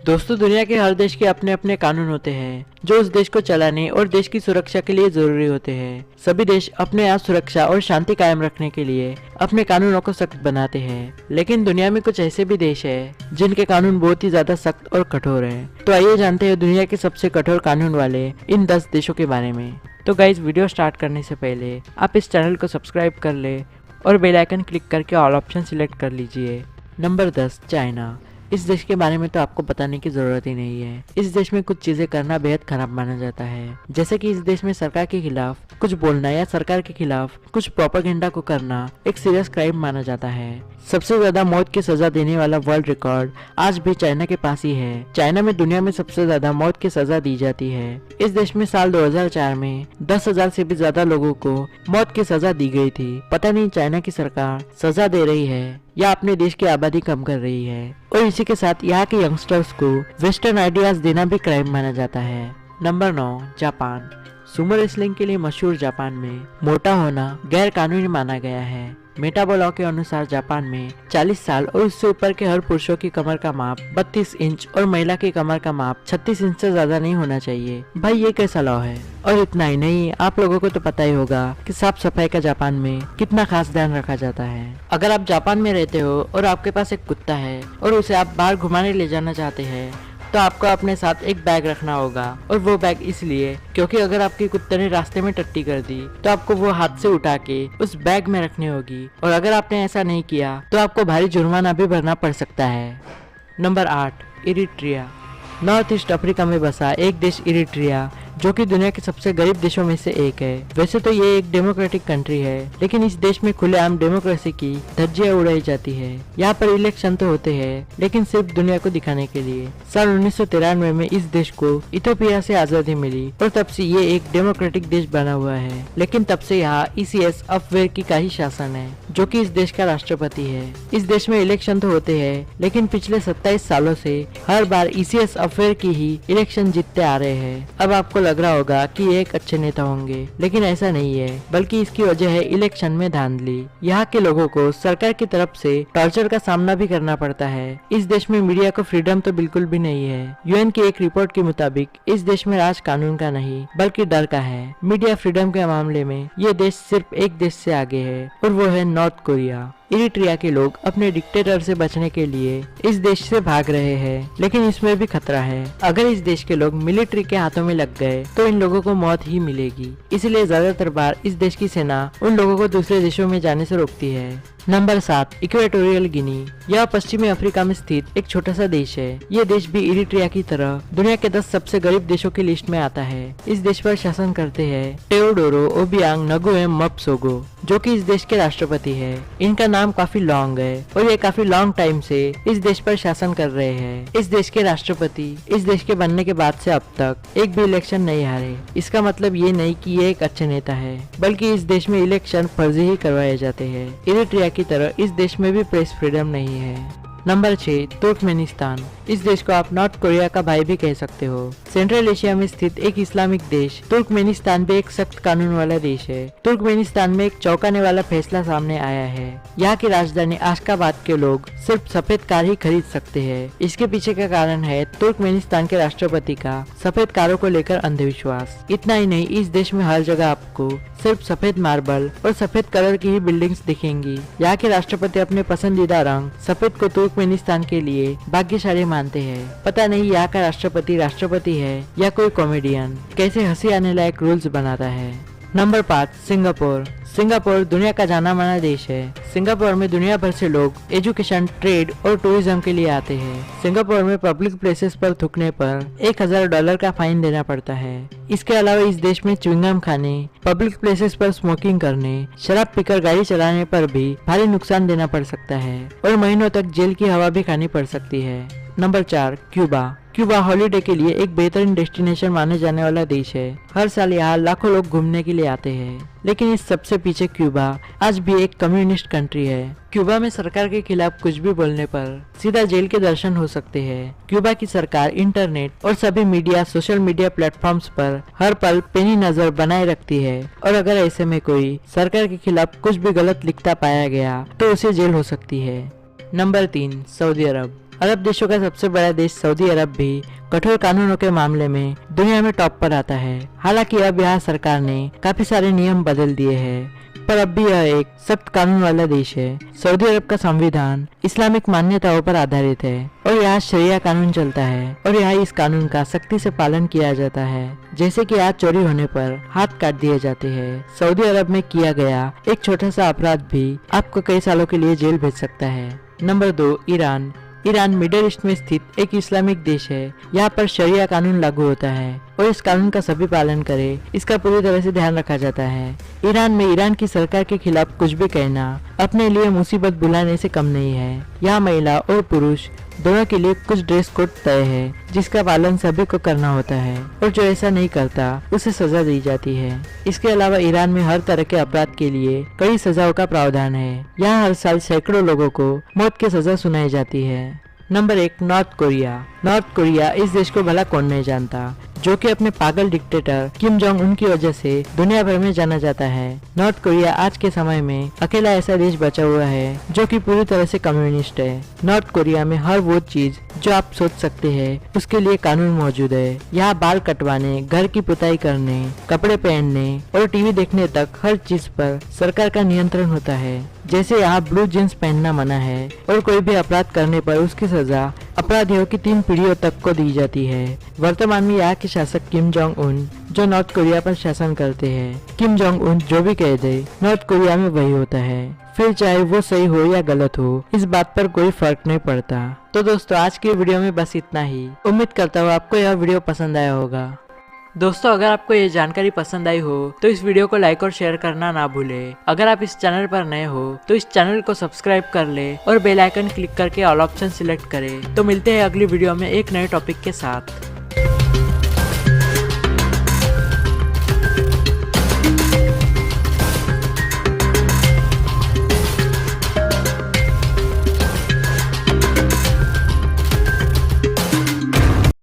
दोस्तों, दुनिया के हर देश के अपने अपने कानून होते हैं जो उस देश को चलाने और देश की सुरक्षा के लिए जरूरी होते हैं। सभी देश अपने यहाँ सुरक्षा और शांति कायम रखने के लिए अपने कानूनों को सख्त बनाते हैं, लेकिन दुनिया में कुछ ऐसे भी देश हैं जिनके कानून बहुत ही ज्यादा सख्त और कठोर हैं। तो आइए जानते हैं दुनिया के सबसे कठोर कानून वाले इन 10 देशों के बारे में। तो गाइज, वीडियो स्टार्ट करने से पहले आप इस चैनल को सब्सक्राइब कर ले और बेल आइकन क्लिक करके ऑल ऑप्शन सिलेक्ट कर लीजिए। Number 10, China. इस देश के बारे में तो आपको बताने की जरूरत ही नहीं है। इस देश में कुछ चीजें करना बेहद खराब माना जाता है, जैसे कि इस देश में सरकार के खिलाफ कुछ बोलना या सरकार के खिलाफ कुछ प्रोपेगेंडा को करना एक सीरियस क्राइम माना जाता है। सबसे ज्यादा मौत की सजा देने वाला वर्ल्ड रिकॉर्ड आज भी चाइना के पास ही है। चाइना में दुनिया में सबसे ज्यादा मौत की सजा दी जाती है। इस देश में साल 2004 में 10,000 से भी ज्यादा लोगों को मौत की सजा दी गई थी। पता नहीं चाइना की सरकार सजा दे रही है या अपने देश की आबादी कम कर रही है। और इसी के साथ यहाँ के यंगस्टर्स को वेस्टर्न आइडियाज देना भी क्राइम माना जाता है। Number 9, Japan. सुमो रेसलिंग के लिए मशहूर जापान में मोटा होना गैर कानूनी माना गया है। मेटाबो लॉ के अनुसार जापान में 40 साल और उससे ऊपर के हर पुरुषों की कमर का माप 32 इंच और महिला की कमर का माप 36 इंच से ज्यादा नहीं होना चाहिए। भाई, ये कैसा लॉ है? और इतना ही नहीं, आप लोगों को तो पता ही होगा कि साफ सफाई का जापान में कितना खास ध्यान रखा जाता है। अगर आप जापान में रहते हो और आपके पास एक कुत्ता है और उसे आप बाहर घुमाने ले जाना चाहते हैं, तो आपको अपने साथ एक बैग रखना होगा। और वो बैग इसलिए क्योंकि अगर आपके कुत्ते ने रास्ते में टट्टी कर दी तो आपको वो हाथ से उठा के उस बैग में रखनी होगी, और अगर आपने ऐसा नहीं किया तो आपको भारी जुर्माना भी भरना पड़ सकता है। Number 8, Eritrea. North east Africa में बसा एक देश इरिट्रिया, जो कि दुनिया के सबसे गरीब देशों में से एक है। वैसे तो ये एक डेमोक्रेटिक कंट्री है, लेकिन इस देश में खुलेआम डेमोक्रेसी की धज्जियां उड़ाई जाती है। यहाँ पर इलेक्शन तो होते हैं, लेकिन सिर्फ दुनिया को दिखाने के लिए। साल 1993 में इस देश को इथियोपिया से आजादी मिली और तब से ये एक डेमोक्रेटिक देश बना हुआ है। लेकिन तब से यहाँ इसियास अफवेरकी का ही शासन है, जो कि इस देश का राष्ट्रपति है। इस देश में इलेक्शन तो होते हैं, लेकिन पिछले 27 सालों से हर बार इसियास अफवेरकी ही इलेक्शन जीतते आ रहे हैं। अब आपको लग रहा होगा कि ये एक अच्छे नेता होंगे, लेकिन ऐसा नहीं है, बल्कि इसकी वजह है इलेक्शन में धांधली। यहाँ के लोगों को सरकार की तरफ से टॉर्चर का सामना भी करना पड़ता है। इस देश में मीडिया को फ्रीडम तो बिल्कुल भी नहीं है। यूएन की एक रिपोर्ट के मुताबिक इस देश में राज कानून का नहीं बल्कि डर का है। मीडिया फ्रीडम के मामले में ये देश सिर्फ एक देश से आगे है, और वो है नॉर्थ कोरिया। इरिट्रिया के लोग अपने डिक्टेटर से बचने के लिए इस देश से भाग रहे हैं, लेकिन इसमें भी खतरा है। अगर इस देश के लोग मिलिट्री के हाथों में लग गए तो इन लोगों को मौत ही मिलेगी। इसलिए ज्यादातर बार इस देश की सेना उन लोगों को दूसरे देशों में जाने से रोकती है। Number 7, Equatorial Guinea. यह पश्चिमी अफ्रीका में स्थित एक छोटा सा देश है। ये देश भी इरिट्रिया की तरह दुनिया के 10 सबसे गरीब देशों की लिस्ट में आता है। इस देश पर शासन करते हैं टेओडोरो ओबियांग नगुएम मपसोगो, जो कि इस देश के राष्ट्रपति है। इनका नाम काफी लॉन्ग है और ये काफी लॉन्ग टाइम से इस देश पर शासन कर रहे हैं। इस देश के राष्ट्रपति इस देश के बनने के बाद से अब तक एक भी इलेक्शन नहीं हारे। इसका मतलब ये नहीं कि ये एक अच्छे नेता है, बल्कि इस देश में इलेक्शन फर्जी ही करवाए जाते हैं। इरिट्रिया की तरह इस देश में भी प्रेस फ्रीडम नहीं है। Number 6, Turkmenistan. इस देश को आप नॉर्थ कोरिया का भाई भी कह सकते हो। सेंट्रल एशिया में स्थित एक इस्लामिक देश तुर्कमेनिस्तान भी एक सख्त कानून वाला देश है। तुर्कमेनिस्तान में एक चौंकाने वाला फैसला सामने आया है। यहाँ की राजधानी आशकाबाद के लोग सिर्फ सफेद कार ही खरीद सकते हैं। इसके पीछे का कारण है तुर्कमेनिस्तान के राष्ट्रपति का सफेद कारों को लेकर अंधविश्वास। इतना ही नहीं, इस देश में हर जगह आपको सिर्फ सफेद मार्बल और सफेद कलर की ही बिल्डिंग्स दिखेंगी। यहाँ के राष्ट्रपति अपने पसंदीदा रंग सफेद को तुर्कमेनिस्तान के लिए भाग्यशाली मानते हैं। पता नहीं यहाँ का राष्ट्रपति है या कोई कॉमेडियन, कैसे हंसी आने लायक रूल्स बनाता है। Number 5, Singapore. सिंगापुर दुनिया का जाना माना देश है। सिंगापुर में दुनिया भर से लोग एजुकेशन, ट्रेड और टूरिज्म के लिए आते हैं। सिंगापुर में पब्लिक प्लेसेस पर थूकने पर $1,000 का फाइन देना पड़ता है। इसके अलावा इस देश में च्युइंगम खाने, पब्लिक प्लेसेस पर स्मोकिंग करने, शराब पीकर गाड़ी चलाने पर भी भारी नुकसान देना पड़ सकता है और महीनों तक जेल की हवा भी खानी पड़ सकती है। Number 4, Cuba. क्यूबा हॉलिडे के लिए एक बेहतरीन डेस्टिनेशन माने जाने वाला देश है। हर साल यहाँ लाखों लोग घूमने के लिए आते हैं, लेकिन इस सबसे पीछे क्यूबा आज भी एक कम्युनिस्ट कंट्री है। क्यूबा में सरकार के खिलाफ कुछ भी बोलने पर सीधा जेल के दर्शन हो सकते हैं। क्यूबा की सरकार इंटरनेट और सभी मीडिया, सोशल मीडिया प्लेटफॉर्म्स पर हर पल पैनी नजर बनाए रखती है, और अगर ऐसे में कोई सरकार के खिलाफ कुछ भी गलत लिखता पाया गया तो उसे जेल हो सकती है। नंबर 3, सऊदी अरब। अरब देशों का सबसे बड़ा देश सऊदी अरब भी कठोर कानूनों के मामले में दुनिया में टॉप पर आता है। हालांकि अब यहाँ सरकार ने काफी सारे नियम बदल दिए हैं, पर अब भी यह एक सख्त कानून वाला देश है। सऊदी अरब का संविधान इस्लामिक मान्यताओं पर आधारित है और यहाँ शरिया कानून चलता है और यहाँ इस कानून का सख्ती से पालन किया जाता है। जैसे कि आज चोरी होने पर हाथ काट दिए जाते हैं। सऊदी अरब में किया गया एक छोटा सा अपराध भी आपको कई सालों के लिए जेल भेज सकता है। Number 2, Iran. Iran middle east में स्थित एक इस्लामिक देश है। यहाँ पर शरिया कानून लागू होता है और इस कानून का सभी पालन करे, इसका पूरी तरह से ध्यान रखा जाता है। ईरान में ईरान की सरकार के खिलाफ कुछ भी कहना अपने लिए मुसीबत बुलाने से कम नहीं है। यहाँ महिला और पुरुष दोनों के लिए कुछ ड्रेस कोड तय है, जिसका पालन सभी को करना होता है और जो ऐसा नहीं करता उसे सजा दी जाती है। इसके अलावा ईरान में हर तरह के अपराध के लिए कई सजाओं का प्रावधान है। यहाँ हर साल सैकड़ों लोगों को मौत की सजा सुनाई जाती है। Number 1, north Korea. North Korea इस देश को भला कौन नहीं जानता, जो कि अपने पागल डिक्टेटर किम जोंग उन की वजह से दुनिया भर में जाना जाता है। नॉर्थ कोरिया आज के समय में अकेला ऐसा देश बचा हुआ है जो कि पूरी तरह से कम्युनिस्ट है। नॉर्थ कोरिया में हर वो चीज जो आप सोच सकते हैं उसके लिए कानून मौजूद है। यहाँ बाल कटवाने, घर की पुताई करने, कपड़े पहनने और टीवी देखने तक हर चीज पर सरकार का नियंत्रण होता है। जैसे यहाँ ब्लू जींस पहनना मना है और कोई भी अपराध करने पर उसकी सजा अपराधियों की 3 पीढ़ियों तक को दी जाती है। वर्तमान में यहाँ के शासक किम जोंग उन जो नॉर्थ कोरिया पर शासन करते हैं। किम जोंग उन जो भी कह दे नॉर्थ कोरिया में वही होता है, फिर चाहे वो सही हो या गलत हो, इस बात पर कोई फर्क नहीं पड़ता। तो दोस्तों आज की वीडियो में बस इतना ही। उम्मीद करता हूँ आपको यह वीडियो पसंद आया होगा। दोस्तों अगर आपको ये जानकारी पसंद आई हो तो इस वीडियो को लाइक और शेयर करना ना भूले। अगर आप इस चैनल पर नए हो तो इस चैनल को सब्सक्राइब कर ले और बेल आइकन क्लिक करके ऑल ऑप्शन सिलेक्ट करें। तो मिलते हैं अगली वीडियो में एक नए टॉपिक के साथ।